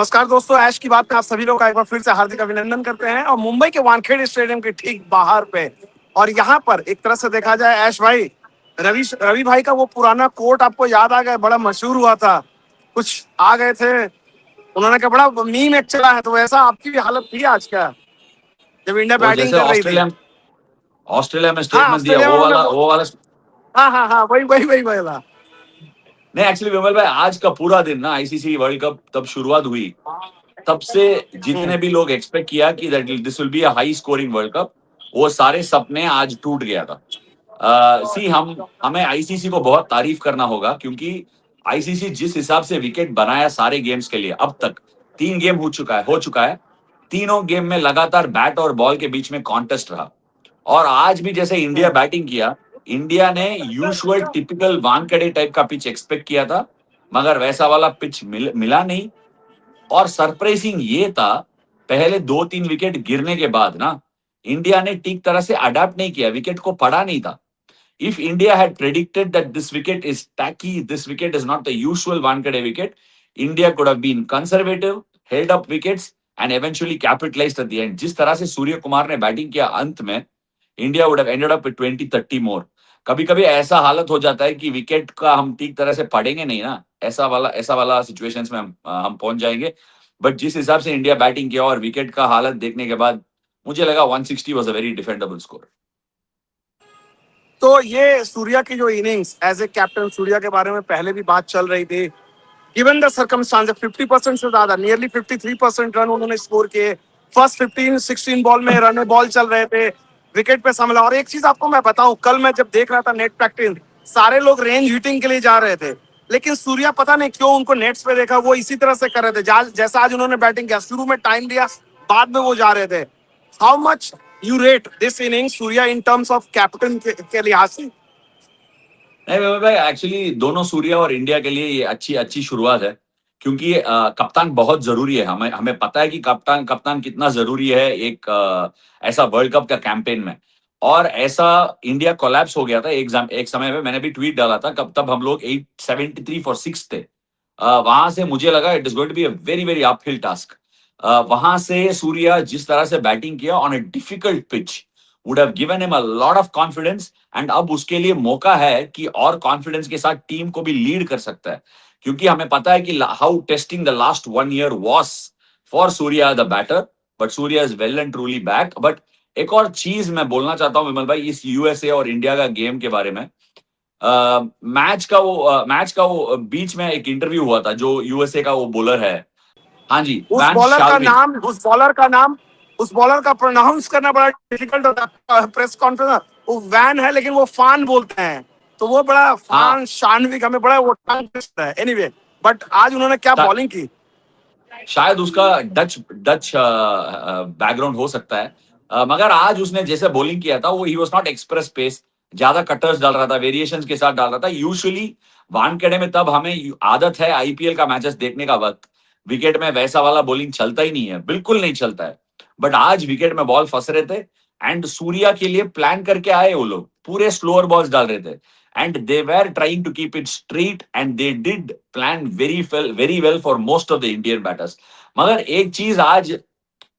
नमस्कार दोस्तों, ऐश की बात में आप सभी लोग का एक बार फिर से हार्दिक अभिनंदन करते हैं। और मुंबई के वानखेड़े स्टेडियम के ठीक बाहर पे और यहाँ पर एक तरह से देखा जाए ऐश भाई, रवि भाई का वो पुराना कोट आपको याद आ गया, बड़ा मशहूर हुआ था। कुछ आ गए थे, उन्होंने कहा बड़ा मीम एक चला है, तो वैसा आपकी भी हालत थी आज का जब इंडिया वो बैटिंग जैसे कर रही थी। ऑस्ट्रेलिया में हाँ, स्टेटमेंट दिया ऑस्ट्रेलिया में उन्होंने वो वाला। हाँ हाँ हाँ, वही वही वही वाला। नहीं, एक्चुअली विमल भाई, आज का पूरा दिन ना आईसीसी वर्ल्ड कप तब शुरुआत हुई, तब से जितने भी लोग एक्सपेक्ट किया कि this will be a high scoring world cup, वो सारे सपने आज टूट गया था। सी हमें आईसीसी को बहुत तारीफ करना होगा, क्योंकि आईसीसी जिस हिसाब से विकेट बनाया सारे गेम्स के लिए, अब तक 3 गेम हो चुका है। तीनों गेम में लगातार बैट और बॉल के बीच में कॉन्टेस्ट रहा। और आज भी जैसे इंडिया बैटिंग किया, इंडिया ने यूजुअल टिपिकल वानखेड़े टाइप का पिच एक्सपेक्ट किया था, मगर वैसा वाला पिच मिला नहीं। और सरप्राइजिंग ये था, पहले 2-3 विकेट गिरने के बाद ना, इंडिया ने ठीक तरह से अडाप्ट नहीं किया, विकेट को पढ़ा नहीं था। If India had predicted that this wicket is tacky, this wicket is not the usual Wankhede wicket, India could have been conservative, held up wickets and eventually capitalized at the end. जिस तरह से सूर्य कुमार ने batting किया अंत में, India would have ended up with 20-30 मोर। कभी कभी ऐसा हालत हो जाता है कि विकेट का हम ठीक तरह से पढ़ेंगे नहीं ना, ऐसा वाला सिचुएशंस में हम पहुंच जाएंगे। बट जिस हिसाब से इंडिया बैटिंग किया और विकेट का हालत देखने के बाद, मुझे लगा 160 was a very defendable score. तो ये सूर्या की जो innings as a captain, Surya के बारे में पहले भी बात चल रही थी। गिवन द सर्कमस्टांसेस 50% से ज्यादा, नियरली 53% रन उन्होंने स्कोर किए। फर्स्ट 15-16 बॉल में रन बॉल चल रहे थे, विकेट पे संभला। और एक चीज आपको मैं बताऊं, कल मैं जब देख रहा था नेट प्रैक्टिस, सारे लोग रेंज हिटिंग के लिए जा रहे थे, लेकिन सूर्या पता नहीं क्यों उनको नेट्स पे देखा, वो इसी तरह से कर रहे थे जैसा आज उन्होंने बैटिंग किया। शुरू में टाइम दिया, बाद में वो जा रहे थे। How much you rate this inning Surya in terms of captain के लिहाज से? नहीं विमल भाई, एक्चुअली दोनों सूर्या और इंडिया के लिए ये अच्छी अच्छी शुरुआत है, क्योंकि कप्तान बहुत जरूरी है। हमें हमें पता है कि कप्तान कप्तान कितना जरूरी है एक ऐसा वर्ल्ड कप का कैंपेन में। और ऐसा इंडिया कोलैप्स हो गया था एक समय में, मैंने भी ट्वीट डाला था, कब तब हम लोग 873 फॉर 6 थे। वहां से मुझे लगा it is going to be a very very uphill task. वहां से सूर्या जिस तरह से बैटिंग किया on a difficult pitch would have given him a lot of confidence. And अब उसके लिए मौका है कि और कॉन्फिडेंस के साथ टीम को भी लीड कर सकता है, क्योंकि हमें पता है कि how testing the last 1 year was for Surya the batter. But Surya is well and truly back. But एक और चीज मैं बोलना चाहता हूं विमल भाई, इस यूएसए और इंडिया का गेम के बारे में। मैच का वो बीच में एक इंटरव्यू हुआ था, जो यूएसए का वो बॉलर है। हाँ जी, उस वैन बॉलर का शालविक। नाम उस बॉलर का नाम उस बॉलर का प्रोनाउंस करना बड़ा डिफिकल्ट होता है। प्रेस कॉन्फ्रेंस वो वैन है, लेकिन वो फान बोलते हैं, तो वो बड़ा हाँ, फान शानविक, हमें बड़ा वो टंग ट्विस्टर है। एनीवे, बट आज उन्होंने क्या बॉलिंग की। शायद उसका डच डच बैकग्राउंड हो सकता है। मगर आज उसने जैसे बॉलिंग किया था, वो ही वाज नॉट एक्सप्रेस पेस, ज्यादा कटर्स डाल रहा था, वेरिएशंस के साथ डाल रहा था। यूजुअली वानखेड़े में तब हमें आदत है आईपीएल का मैचेस देखने का वक्त, विकेट में वैसा वाला बॉलिंग चलता ही नहीं है, बिल्कुल नहीं चलता है। बट आज विकेट में बॉल फंस रहे थे, एंड सूर्या के लिए प्लान करके आए वो लोग, पूरे स्लोअर बॉल्स डाल रहे थे। And they were trying to keep it straight, and they did plan very well for most of the Indian batters. मगर एक चीज आज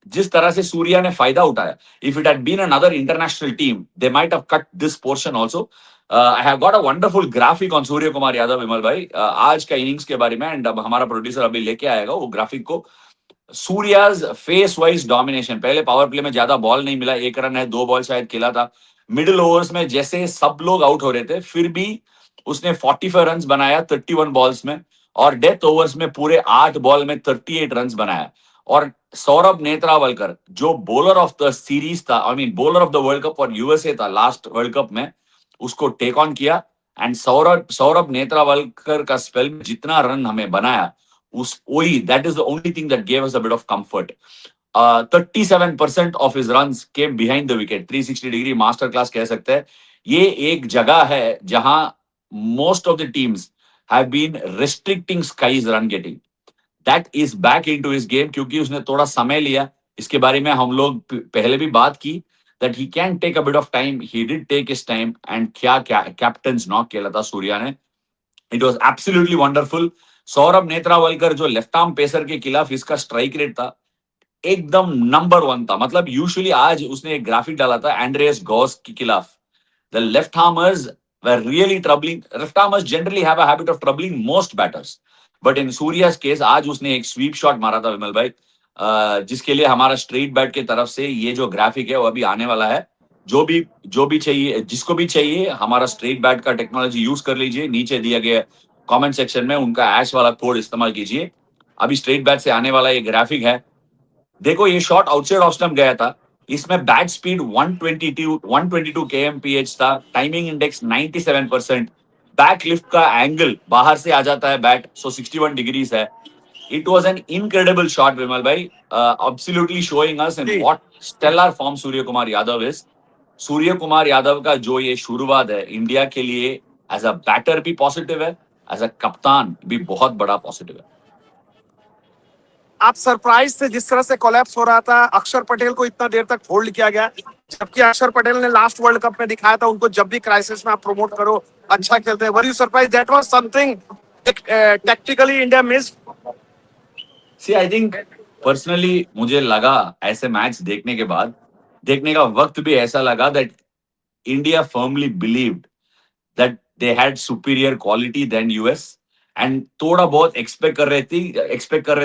जिस तरह से सूर्या ने फायदा उठाया, if it had been another international team they might have cut this portion also. I have got a wonderful graphic on Surya Kumar Yadav Vimal भाई, आज का इनिंग्स के बारे में। एंड अब हमारा प्रोड्यूसर अभी लेके आएगा वो ग्राफिक को। सूर्याज फेस वाइज डोमिनेशन, पहले पावर प्ले में ज्यादा बॉल नहीं मिला, 1 रन है, 2 बॉल शायद खेला था। मिडिल ओवर्स में जैसे सब लोग आउट हो रहे थे, फिर भी उसने 45 रन बनाया 31 बॉल्स में। और डेथ ओवर्स में पूरे 8 बॉल में 38 रन बनाया। और सौरभ नेत्रावलकर जो बॉलर ऑफ द सीरीज था, I mean bowler of the world cup और यूएसए था लास्ट वर्ल्ड कप में, उसको टेक ऑन किया। एंड सौरभ सौरभ नेत्रावलकर का स्पेल में जितना रन हमें बनाया, उस वही that is the only thing that gave us a bit of comfort. 37% of his runs came behind the wicket, 360 degree master class कह सकते हैं। ये एक जगह है जहां most of the teams have been restricting Sky's run getting. That is back into his game, क्योंकि उसने थोड़ा समय लिया। इसके बारे में हम लोग पहले भी बात की, that he can take a bit of time, he did take his time. And क्या क्या कैप्टन नॉक खेला था सूर्या ने, it was absolutely wonderful. Saurabh Netravalkar जो लेफ्ट आर्म पेसर के खिलाफ इसका स्ट्राइक रेट था एकदम नंबर 1 था। मतलब यूजुअली आज उसने एक ग्राफिक डाला था एंड्रेस गॉस के खिलाफ, the left armours were really troubling. Left armers generally have a habit of troubling most batters. But in Surya's case, आज उसने एक स्वीप शॉट मारा था विमल भाई, जिसके लिए हमारा स्ट्रेट बैट की तरफ से ये जो ग्राफिक है वो अभी आने वाला है। जो भी चाहिए, जिसको भी चाहिए हमारा स्ट्रेट बैट का टेक्नोलॉजी यूज कर लीजिए, नीचे दिया गया कमेंट सेक्शन में उनका ऐश वाला कोड इस्तेमाल कीजिए। अभी स्ट्रेट बैट से आने वाला ये ग्राफिक है। देखो ये शॉट आउटसाइड ऑफ स्टंप गया था, इसमें बैट स्पीड 122 kmph था, टाइमिंग इंडेक्स 97%, बैक लिफ्ट का एंगल बाहर से आ जाता है बैट, सो 61 डिग्रीज है। It was an incredible shot Vimal भाई, absolutely showing us in what stellar form Surya Kumar Yadav is. Surya Kumar Yadav का जो ये शुरुआत है इंडिया के लिए एज अ बैटर भी पॉजिटिव है, एज अ कप्तान भी बहुत बड़ा पॉजिटिव है। आप सरप्राइज थे जिस तरह से कोलैप्स हो रहा था, अक्षर पटेल को इतना देर तक होल्ड किया गया, जबकि अक्षर पटेल ने लास्ट वर्ल्ड कप में दिखाया था उनको जब भी क्राइसिस में आप प्रमोट करो अच्छा खेलते हैं। Were you surprised that was something tactically India missed? See I think personally मुझे लगा ऐसे मैच देखने के बाद, देखने का वक्त भी ऐसा लगा that India firmly believed that they had superior quality than US, and थोड़ा बहुत एक्सपेक्ट कर रहे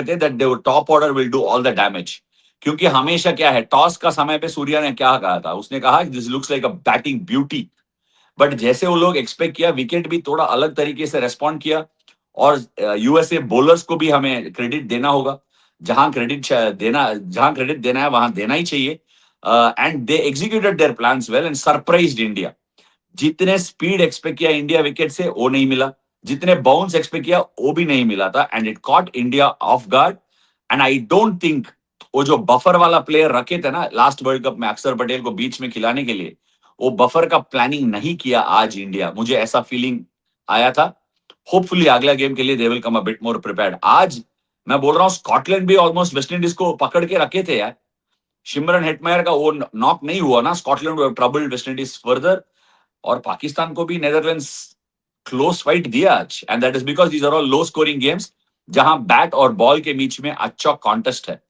थे that they top order will do all the damage. क्योंकि हमेशा क्या है, टॉस का समय पे सूर्या ने क्या कहा था, उसने कहा this looks like a batting beauty. But जैसे वो लोग एक्सपेक्ट किया, विकेट भी थोड़ा अलग तरीके से रेस्पॉन्ड किया। और यूएसए बॉलर्स को भी हमें क्रेडिट देना होगा, जहां क्रेडिट देना है वहां देना ही चाहिए। And they executed their plans well and surprised India. जितने स्पीड एक्सपेक्ट किया इंडिया विकेट से वो नहीं मिला, जितने बाउंस एक्सपेक्ट किया वो भी नहीं मिला था, and it caught India of guard. And I don't think वो जो बफर वाला प्लेयर रखे थे ना लास्ट वर्ल्ड कप में अक्षर पटेल को बीच में खिलाने के लिए, वो बफर का प्लानिंग नहीं किया आज इंडिया, मुझे ऐसा फीलिंग आया था। होपफुली अगला गेम के लिए they will come a bit more prepared. आज मैं बोल रहा हूँ स्कॉटलैंड भी ऑलमोस्ट वेस्ट इंडीज को पकड़ के रखे थे यार। शिमरन हेटमायर का वो नॉक नहीं हुआ ना, Scotland troubled West Indies further. और पाकिस्तान को भी नेदरलैंड्स क्लोज फाइट दिया आज, and that is because these are all low scoring games जहां बैट और बॉल के बीच में अच्छा कॉन्टेस्ट है।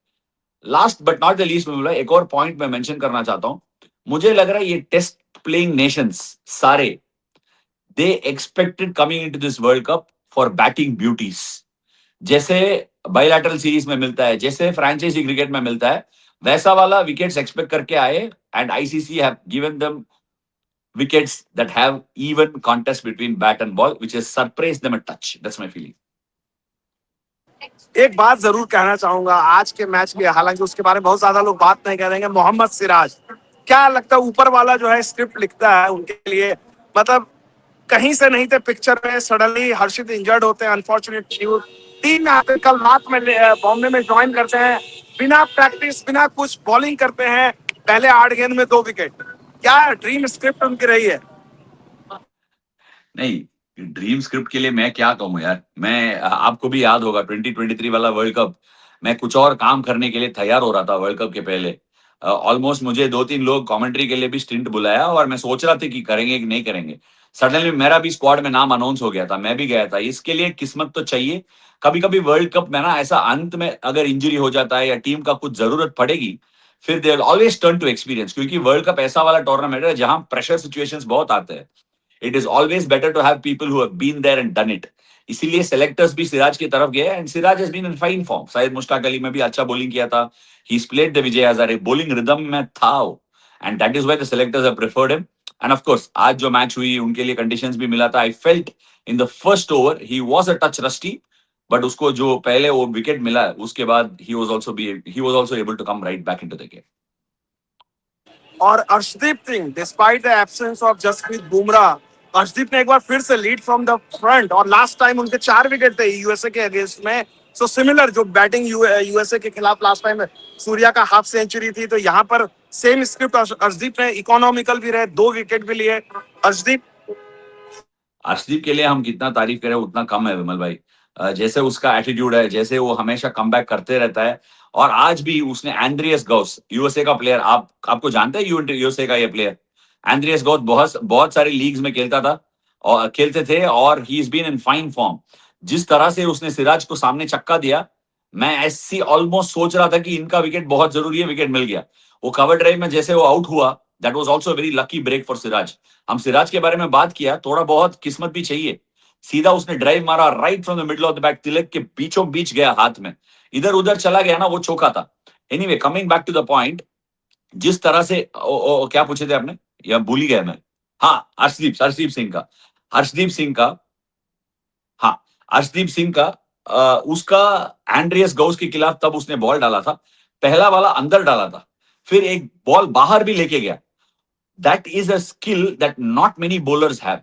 Last but not the least में एक और पॉइंट मैं मेंशन करना चाहता हूं। मुझे लग रहा है ये टेस्ट प्लेइंग नेशंस सारे they expected coming into this world cup for batting beauties. जैसे बायलैटरल सीरीज में मिलता है, जैसे फ्रेंचाइजी क्रिकेट में मिलता है, वैसा वाला विकेट्स एक्सपेक्ट करके आए, and ICC have given them wickets that have even contest between bat and ball, which has surprised them a touch. That's my feeling. एक बात जरूर कहना चाहूंगा आज के मैच में, हालांकि उसके बारे में बहुत ज्यादा लोग बात नहीं करेंगे, मोहम्मद सिराज, क्या लगता है ऊपर वाला जो है स्क्रिप्ट लिखता है उनके लिए? मतलब कहीं से नहीं थे पिक्चर में, सडनली हर्षित इंजर्ड होते हैं, अनफॉर्चुनेट न्यूज। टीम में आते कल रात में बॉम्बे में ज्वाइन करते हैं, बिना प्रैक्टिस बिना कुछ बॉलिंग करते हैं, पहले 8 गेंद में 2 विकेट। क्या ड्रीम स्क्रिप्ट उनकी रही है? नहीं, ड्रीम स्क्रिप्ट के लिए मैं क्या कहूँ यार। मैं आपको भी याद होगा 2023 वाला वर्ल्ड कप, मैं कुछ और काम करने के लिए तैयार हो रहा था वर्ल्ड कप के पहले। ऑलमोस्ट मुझे 2-3 लोग कमेंट्री के लिए भी स्टिंट बुलाया और मैं सोच रहा था कि करेंगे कि नहीं करेंगे। सडनली मेरा भी स्क्वाड में नाम अनाउंस हो गया था, मैं भी गया था। इसके लिए किस्मत तो चाहिए। कभी कभी वर्ल्ड कप में ना ऐसा अंत में अगर इंजरी हो जाता है या टीम का कुछ जरूरत पड़ेगी, फिर they will always turn to experience. क्योंकि वर्ल्ड कप ऐसा वाला टूर्नामेंट है जहां प्रेशर सिचुएशंस बहुत आते हैं। It is always better to have people who have been there and done it. इसीलिए सेलेक्टर्स भी सिराज की तरफ गए, and Siraj has been in fine form. शायद मुश्ताक अली में भी अच्छा बॉलिंग किया था, he played the Vijay Hazare, bowling rhythm में था वो, and that is why the selectors have preferred him. And of course आज जो मैच हुई उनके लिए कंडीशंस भी मिला था। I felt in the first over he was a touch rusty, but उसको जो पहले वो विकेट मिला उसके बाद he was also able to come right back into the game. और Arshdeep Singh, despite the absence of Jasprit Bumrah, Arshdeep ने एक बार फिर से लीड फ्रॉम द फ्रंट, और लास्ट टाइम उनके 4 विकेट थे यूएसए के अगेंस्ट में। सो सिमिलर जो बैटिंग यूएसए के खिलाफ लास्ट टाइम सूर्या का हाफ सेंचुरी थी, तो यहाँ पर सेम स्क्रिप्ट अर्शदीप ने, इकोनॉमिकल भी रहे, 2 विकेट भी लिए अर्शदीप। अर्शदीप के लिए हम कितना तारीफ करें उतना कम है विमल भाई। जैसे उसका एटीट्यूड है, जैसे वो हमेशा कमबैक करते रहता है। और आज भी उसने एंड्रियस गॉस, यूएसए का प्लेयर, आपको जानते हैं यूएसए का ये प्लेयर एंड्रियस गॉस बहुत बहुत सारी लीग्स में खेलता था और खेलते थे, और he is been in fine form. जिस तरह से उसने सिराज को सामने चक्का दिया, मैं ऐसी ऑलमोस्ट सोच रहा था कि इनका विकेट बहुत जरूरी है, विकेट मिल गया। वो कवर ड्राइव में जैसे वो आउट हुआ, that was also very lucky break for Siraj. हम सिराज के बारे में बात किया, थोड़ा बहुत किस्मत भी चाहिए। सीधा उसने ड्राइव मारा right from the middle of the bat, Tilak के बीचों बीच गया हाथ में, इधर उधर चला गया ना, वो चौका था। Anyway, coming back to the point, जिस तरह से क्या पूछे थे आपने, या भूल ही गया मैं। हाँ, हर्षदीप सिंह का, हर्षदीप सिंह का हाँ, अर्शदीप सिंह का उसका एंड्रियस गौस के खिलाफ तब उसने बॉल डाला था, पहला वाला अंदर डाला था, फिर एक बॉल बाहर भी लेके गया। That is a skill that not many bowlers have.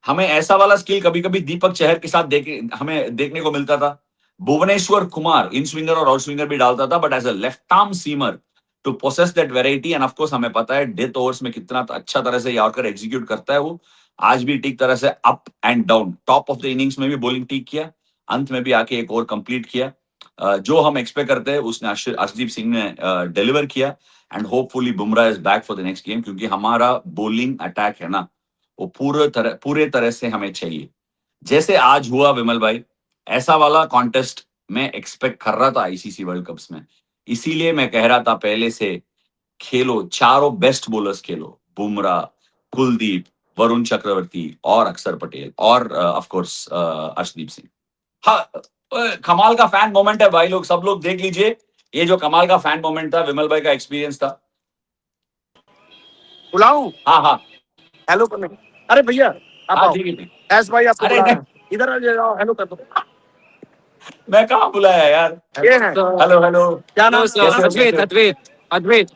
हमें ऐसा वाला स्किल कभी कभी दीपक चहर के साथ हमें देखने को मिलता था। भुवनेश्वर कुमार इन स्विंगर और आउट स्विंगर भी डालता था, but as a left arm seamer to possess that variety, and of course हमें पता है डेथ ओवर्स में कितना अच्छा तरह से यॉर्कर एग्जीक्यूट करता है वो। आज भी ठीक तरह से up and down, top of the innings में भी बॉलिंग ठीक किया, अंत में भी आके एक ओवर कंप्लीट किया। जो हम एक्सपेक्ट करते हैं उसने अर्शदीप सिंह ने डिलीवर किया, and hopefully Bumrah is back for the next game, क्योंकि हमारा बॉलिंग अटैक है ना, वो पूरे तरह से हमें चाहिए। जैसे आज हुआ विमल भाई, ऐसा वाला कॉन्टेस्ट मैं एक्सपेक्ट कर रहा था आईसीसी वर्ल्ड कप्स में। इसीलिए मैं कह रहा था पहले से, खेलो, चारों बेस्ट बॉलर्स खेलो, बुमराह, कुलदीप, वरुण चक्रवर्ती और अक्षर पटेल और ऑफ कोर्स अर्शदीप सिंह। हाँ, कमाल का फैन मोमेंट है भाई, लोग सब लोग देख लीजिए, ये जो कमाल का फैन मोमेंट था, विमल भाई का एक्सपीरियंस था। बुलाऊं? हाँ हाँ हेलो करने। अरे भैया आप हाँ, आओ। ठीक है ठीक। एस भाई आपको अरे बुला नहीं, रहे हैं, इधर आ जाओ, हेलो कर दो। मैं कहाँ बुलाया यार। ये है, हेलो हेलो, क्या नाम Hello, है sir. कैसे आपका? हो Advait, कैसे हो? Advait, Advait.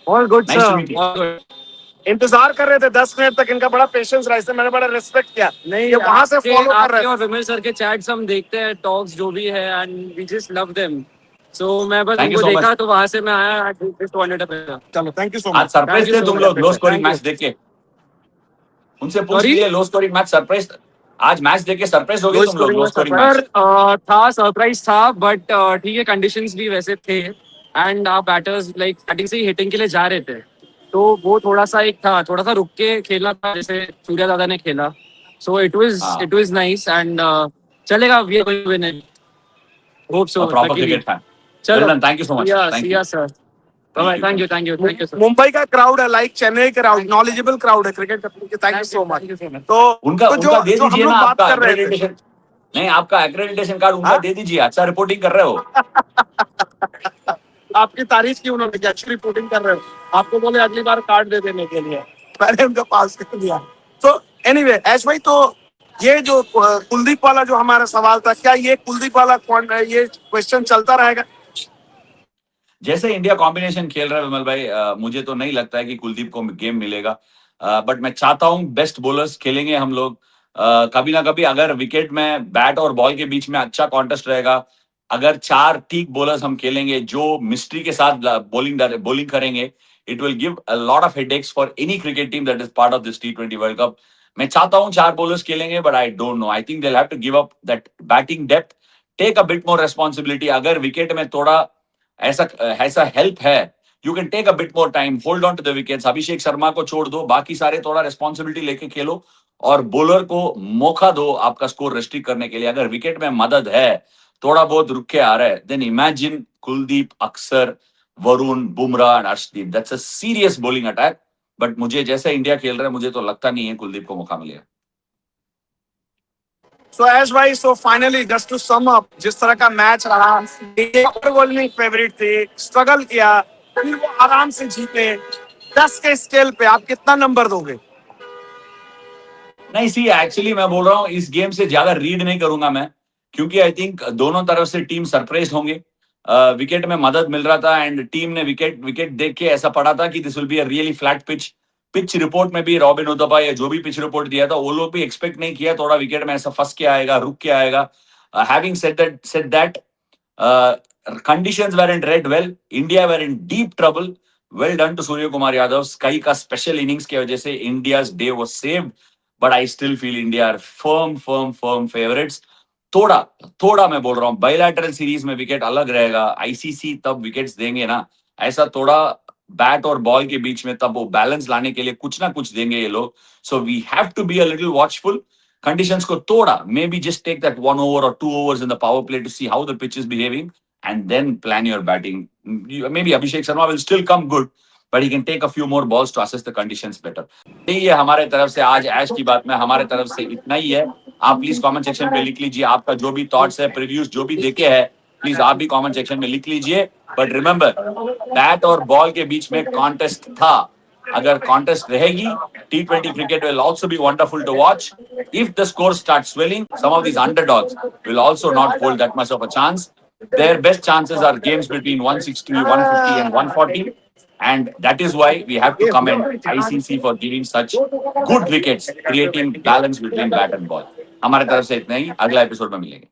All good nice to sir. Meet you. All good. इंतजार कर रहे थे 10 मिनट तक, इनका बड़ा पेशेंस रहा, इससे मैंने बड़ा रिस्पेक्ट किया। नहीं, ये वहां से आपके फॉलो कर आपके रहे और थे। विमल सर के चैट्स हम देखते हैं, टॉक्स जो भी है, and we just love them. So मैं बस थैंक यू उनको सो मच। देखा तो वहां से मैं आया, आई जस्ट वांटेड टू। चलो थैंक यू सो आज मच। थैंक सरप्राइज यू थे सो तुम मच, लोग low scoring thank you. Match देख के, उनसे पूछ सॉरी लीजिए, लो स्कोरिंग मैच सरप्राइज, आज मैच देख के सरप्राइज हो गए लो तुम लोग, स्कोरिंग लो में स्कोरिंग सरप्राइज। मैच। सर, था सरप्राइज था, बट ठीक है, कंडीशंस भी वैसे थे, एंड आप बैटर्स लाइक स्टार्टिंग से ही हिटिंग के लिए जा रहे थे, तो वो थोड़ा सा एक था, थोड़ा सा रुक के खेलना था जैसे सूर्या दादा ने खेला। सो हाँ, इट वाज नाइस, एंड चलेगा, we are going to win it, hope so, proper luckily. Cricket fan. Well चलो, done, thank you so much, thank see you, yeah sir, bye thank bye, you, thank you, thank you. Thank you, thank you sir. Mumbai का crowd है like Chennai crowd, knowledgeable crowd है cricket का। Thank you so much. Thank you so much. तो उनका तो जो उनका दे जो हम दीजिए ना लोग बात आपका कर रहे थे, एक्रेडिटेशन। नहीं, आपका एक्रेडिटेशन कार्ड उनका हाँ? दे दीजिए, अच्छा रिपोर्टिंग कर रहे हो। आपकी तारीफ की उन्होंने की, अच्छी रिपोर्टिंग कर रहे हो। आपको बोले अगली बार कार्ड दे देने के लिए, मैंने उनका पास कर दिया। तो एनीवे ऐश भाई, तो ये जो कुलदीप वाला जो हमारा सवाल था, क्या ये कुलदीप वाला ये क्वेश्चन चलता रहेगा? जैसे इंडिया कॉम्बिनेशन खेल रहा है विमल भाई, मुझे तो नहीं लगता है कि कुलदीप को गेम मिलेगा, बट मैं चाहता हूं बेस्ट बॉलर्स खेलेंगे हम लोग। कभी ना कभी अगर विकेट में बैट और बॉल के बीच में अच्छा कॉन्टेस्ट रहेगा, अगर चार ठीक बॉलर्स हम खेलेंगे जो मिस्ट्री के साथ बॉलिंग करेंगे, it will give a lot of headaches for any cricket team that is part of this T20 world cup. मैं चाहता हूं चार बॉलर्स खेलेंगे, but I don't know, I think they have to give up that batting depth, take a bit more responsibility. अगर wicket में थोड़ा ऐसा ऐसा हेल्प है, you can take a bit more time, hold on to the wickets, Abhishek Sharma को छोड़ दो, बाकी सारे थोड़ा रिस्पॉन्सिबिलिटी लेके खेलो, और बॉलर को मौका दो आपका स्कोर रेस्ट्रिक्ट करने के लिए। अगर विकेट में मदद है, थोड़ा बहुत रुक के आ रहा है, देन इमेजिन कुलदीप, अक्षर, Varun, Bumrah and Arshdeep, that's a serious bowling attack. But मुझे जैसे इंडिया खेल रहा है, मुझे तो लगता नहीं है कुलदीप को मौका मिलेगा। सो ऐश भाई, so finally just to sum up, जिस तरह का मैच रहा, इंडिया ओवरवेलमिंग फेवरेट थे, स्ट्रगल किया, फिर वो आराम से जीते। 10 के स्केल पे आप कितना नंबर दोगे? नहीं, सी एक्चुअली मैं बोल रहा हूँ इस गेम से ज्यादा रीड नहीं करूंगा मैं, क्योंकि आई थिंक दोनों तरफ से टीम सरप्राइज होंगे। विकेट में मदद मिल रहा था, एंड टीम ने विकेट विकेट देख के ऐसा पड़ा था कि this will be a really flat pitch. Pitch report में भी रॉबिन उथप्पा या जो भी पिच रिपोर्ट दिया था, वो लोग भी एक्सपेक्ट नहीं किया थोड़ा विकेट में ऐसा फंस के आएगा, रुक के आएगा। Having said that, conditions weren't read well, India were in deep trouble. Well done to Surya Kumar Yadav, Sky का स्पेशल इनिंग्स की वजह से India's day was saved, but I still feel India are firm favourites. थोड़ा थोड़ा मैं बोल रहा हूँ बायलैटरल सीरीज में विकेट अलग रहेगा, आईसीसी तब विकेट्स देंगे ना, ऐसा थोड़ा बैट और बॉल के बीच में तब वो बैलेंस लाने के लिए कुछ ना कुछ देंगे ये लोग। So we have to be a little watchful. conditions को तोड़ा, maybe just take that 1 over or 2 overs in the power play to see how the pitch is behaving and then plan your batting. Maybe Abhishek Sharma will still come good, but he can take a few more balls to assess the conditions better. यही है हमारे तरफ से आज ऐश की बात में, हमारे तरफ से इतना ही है. आप प्लीज कमेंट सेक्शन पे लिख लीजिए आपका जो भी थॉट्स है, प्रीव्यूज जो भी देखे हैं, प्लीज आप भी कमेंट सेक्शन में लिख लीजिए. बट रिमेंबर, बैट और बॉल के बीच में कॉन्टेस्ट था. अगर कॉन्टेस्ट रहेगी, T20 cricket will also be wonderful to watch. If the score starts swelling, some of these underdogs will also not hold that much of a chance. Their best chances are games between 160, 150 and 140. And that is why we have to commend ICC for giving such good wickets, creating balance between bat and ball. हमारे तरफ से इतना ही, अगला episode में मिलेंगे.